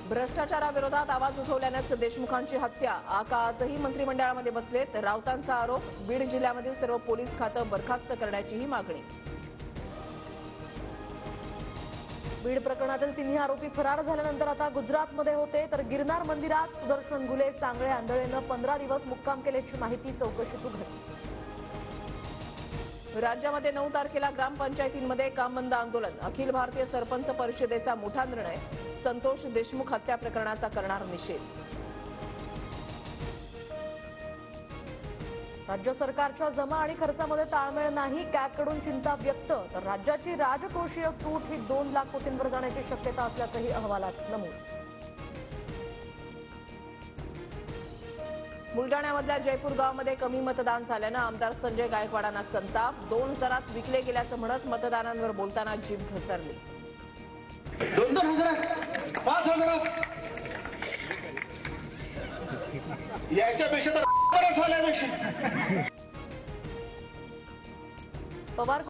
भ्रष्टाचाराविरोधात आवाज उठवल्यानेच देशमुखांची हत्या। आका आजही मंत्रिमंडळामध्ये बसलेत। राऊतांचा आरोप, बीड जिल्ह्यामधील सर्व पोलीस खातं बरखास्त करण्याचीही मागणी। बीड प्रकरणातील तिन्ही आरोपी फरार झाल्यानंतर आता गुजरातमध्ये होते, तर गिरनार मंदिरात सुदर्शन घुले, सांगळे आंधळेनं 15 दिवस मुक्काम केल्याची माहिती चौकशीत उघडली। राज्यामध्ये 9 तारखेला ग्रामपंचायतींमध्ये काम बंद आंदोलन। अखिल भारतीय सरपंच परिषदेचा मोठा निर्णय। संतोष देशमुख हत्या प्रकरणाचा करणार निषेध। राज्य सरकारच्या जमा आणि खर्चामध्ये ताळमेळ नाही, कॅगकडून चिंता व्यक्त। तर राज्याची राजकोषीय तूट ही 2 लाख कोटींवर जाण्याची शक्यता असल्याचंही अहवालात नमूद। बुलडाण्यामधल्या जयपूर गावामध्ये कमी मतदान झाल्यानं आमदार संजय गायकवाडांना संताप। 2000 विकले गेल्याचं म्हणत मतदारांवर बोलताना जीभ घसरली। 2,000 5,000 याच्यापेक्षा तर झाल्यापेक्षा पवार